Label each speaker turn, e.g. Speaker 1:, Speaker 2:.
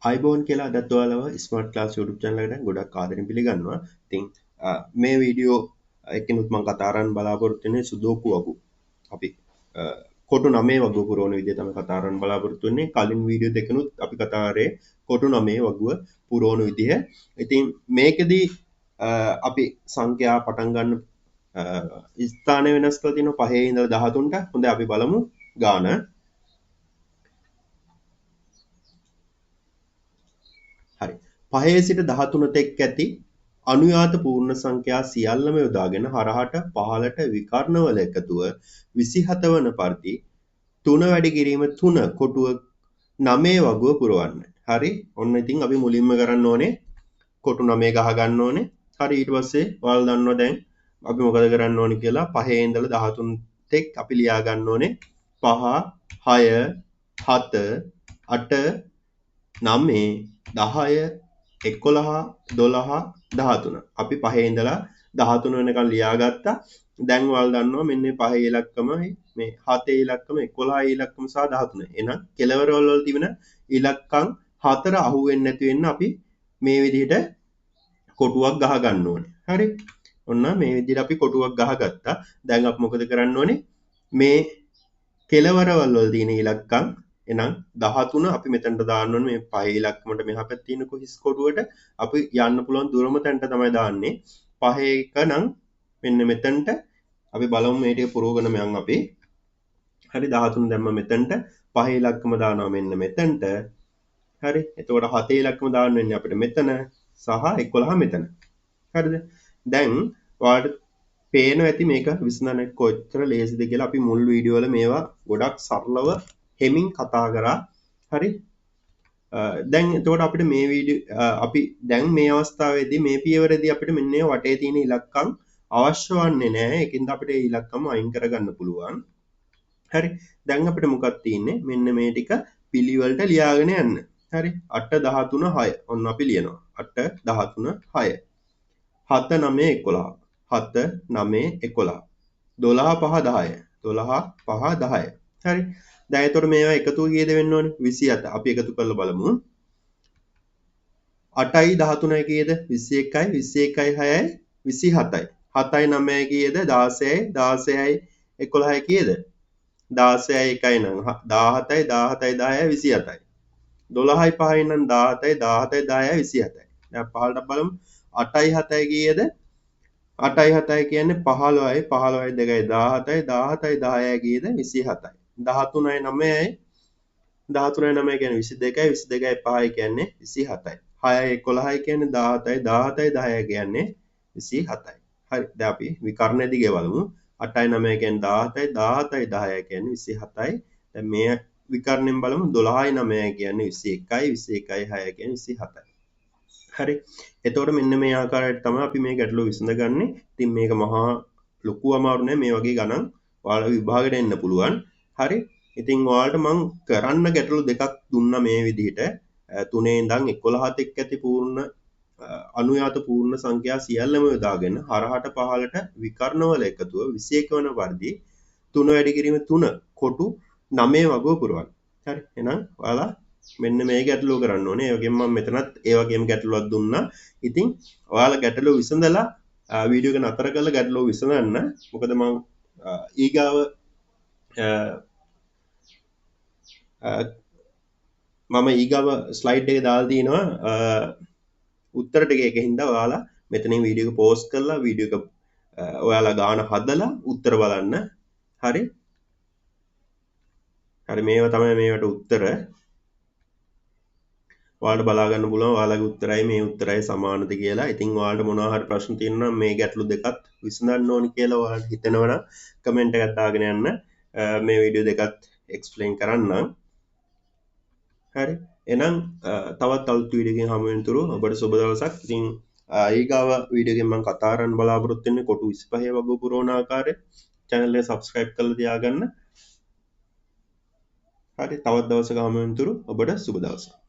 Speaker 1: අයිබෝන් කියලා අදත් ඔයාලව ස්මාර්ට් ක්ලාස් YouTube channel එකට ගොඩක් ආදරෙන් පිළිගන්නවා. ඉතින් මේ වීඩියෝ එකකිනුත් මම කතා කරන්න බලාපොරොත්තු වෙන්නේ සුදෝකු වගු. අපි කොටු 9 වගුව පුරවන විදිය තමයි කතා කරන්න බලාපොරොත්තු වෙන්නේ. කලින් වීඩියෝ දෙකනුත් අපි කතා කරේ කොටු 9 වගුව පුරවන විදිය. ඉතින් මේකෙදී අපි සංඛ්‍යා පටන් ගන්න ස්ථාන වෙනස් කරලා තියෙනවා 5 ඉඳලා 13ට. හොඳයි අපි බලමු ගාන. හරි. 5 සිට 13 තෙක් ඇති අනුයාත පූර්ණ සංඛ්‍යා සියල්ලම යොදාගෙන හරහට පහළට විකර්ණවල එකතුව 27 වන පරිදි 3 වැඩි කිරීම 3 කොටුව 9 වගුව පුරවන්න. හරි. ඔන්න ඉතින් අපි මුලින්ම කරන්න ඕනේ කොටු 9 ගහ ගන්න ඕනේ. හරි. ඊට පස්සේ ඔයාලා දන්නවා දැන් අපි මොකද කරන්න ඕනේ කියලා 5 ඉඳලා 13 තෙක් අපි ලියා ගන්න ඕනේ 5 6 7 8 9 10 11 12 13 අපි 5 ඉඳලා 13 වෙනකන් ලියාගත්තා. දැන් ඔයාලා දන්නවා මෙන්න 5 ඉලක්කමයි මේ 7 ඉලක්කම 11 ඉලක්කම සහ 13. එහෙනම් කෙලවරවල වල තිබෙන ඉලක්කම් 4 අහු වෙන්නේ නැති වෙන්න අපි මේ විදිහට කොටුවක් ගහ ගන්න ඕනේ. හරි. ඔන්න මේ විදිහට අපි කොටුවක් ගහගත්තා. දැන් අපි මොකද කරන්න ඕනේ? මේ කෙලවරවල වල තියෙන ඉලක්කම් එහෙනම් 13 අපි මෙතනට දාන්න ඕනේ මේ 5 ඉලක්කමට මෙහා පැත්තේ තියෙන කොහිස් කොටුවට අපි යන්න පුළුවන් දුරම තැනට තමයි දාන්නේ 5 එක නම් මෙන්න මෙතනට අපි බලමු මේ ටික පුරවගෙන මම අපි හරි 13 දැම්ම මෙතනට 5 ඉලක්කම දානවා මෙන්න මෙතනට හරි එතකොට 7 ඉලක්කම දාන්න වෙන්නේ අපිට මෙතන සහ 11 මෙතන හරිද දැන් ඔයාලට පේනවා ඇති මේක විසඳන්න කොච්චර ලේසිද කියලා අපි මුල් වීඩියෝ වල මේවා ගොඩක් සරලව හෙමින් කතා කරා හරි දැන් එතකොට අපිට මේ වීඩියෝ අපි දැන් මේ අවස්ථාවේදී මේ පියවරේදී අපිට මෙන්න මේ වටේ තියෙන ඉලක්කම් අවශ්‍ය වන්නේ නැහැ ඒකින්ද අපිට මේ ඉලක්කම් අයින් කරගන්න පුළුවන් හරි දැන් අපිට මොකක්ද තියෙන්නේ මෙන්න මේ ටික පිළිවෙලට ලියාගෙන යන්න හරි 8 13 6 ඔන්න අපි ලියනවා 8 13 6 7 9 11 7 9 11 12 5 10 12 5 10 හරි දැන් එතකොට මේවා එකතු කීයද වෙන්න ඕනේ 27 අපි එකතු කරලා බලමු 8යි 13යි කීයද 21යි 21යි 6යි 27යි 7යි 9යි කීයද 16යි 16යි 11යි කීයද 16යි 1යි නම් 17යි 17යි 10යි 27යි 12යි 5යි නම් 17යි 17යි 10යි 27යි දැන් පහළට බලමු 8යි 7යි කීයද 8යි 7යි කියන්නේ 15යි 15යි 2යි 17යි 17යි 10යි කීයද 27යි 13යි 9යි 13යි 9යි කියන්නේ 22යි 22යි 5යි කියන්නේ 27යි 6යි 11යි කියන්නේ 17යි 17යි 10යි කියන්නේ 27යි හරි දැන් අපි විකර්ණය දිගේ බලමු 8යි 9යි කියන්නේ 17යි 17යි 10යි කියන්නේ 27යි දැන් මේ විකර්ණයෙන් බලමු 12යි 9යි කියන්නේ 21යි 21යි 6යි කියන්නේ 27යි හරි එතකොට මෙන්න මේ ආකාරයට තමයි අපි මේ ගැටලුව විසඳගන්නේ ඉතින් මේක මහා ලොකු අමාරු නෑ මේ වගේ ගණන් ඔයාලා විභාගෙට එන්න පුළුවන් හරි ඉතින් ඔයාලට මම කරන්න ගැටලු දෙකක් දුන්නා මේ විදිහට 3 ඉඳන් 11 තෙක් ඇති පූර්ණ අනුයාත පූර්ණ සංඛ්‍යා සියල්ලම යොදාගෙන හරහට පහළට විකර්ණවල එකතුව 21 වන පරිදි 3 වැඩි කිරීම 3 කොටු 9 වගුව පුරවන්න. හරි. එහෙනම් ඔයාලා මෙන්න මේ ගැටලුව කරන්න ඕනේ. ඒ වගේම මම මෙතනත් ඒ වගේම ගැටලුවක් දුන්නා. ඉතින් ඔයාලා ගැටලුව විසඳලා වීඩියෝ එක නතර කරලා ගැටලුව විසඳන්න. මොකද මම ඊගාව මම ඊගාව ස්ලයිඩ් එක දාලා තිනවා උත්තර ටික එකකින්ද ඔයාලා මෙතනින් වීඩියෝ එක පෝස්ට් කරලා වීඩියෝ එක ඔයාලා ගාන හදලා උත්තර බලන්න. හරි. හරි මේවා තමයි මේවට උත්තර. ඔයාලට බලා ගන්න පුළුවන් ඔයාලගේ උත්තරයි මේ උත්තරයි සමානද කියලා. ඉතින් ඔයාලට මොනවා හරි ප්‍රශ්න තියෙනවා නම් මේ ගැටලු දෙකත් විසඳන්න ඕනි කියලා ඔයාලට හිතෙනවා නම් කමෙන්ට් එකක් දාගෙන යන්න. මේ වීඩියෝ දෙකත් එක්ස්ප්ලেইন කරන්නම්. හරි. එහෙනම් තවත් අලුත් වීඩියෝ එකකින් හමු වෙනතුරු ඔබට සුබ දවසක්. ඉතින් ඊගාව වීඩියෝ එකෙන් මම කතා කරන්න බලාපොරොත්තු වෙන්නේ කොටු 25 වගුව පුරවන ආකාරය. channel එක subscribe කරලා තියාගන්න. හරි. තවත් දවසක හමු වෙනතුරු ඔබට සුබ දවසක්.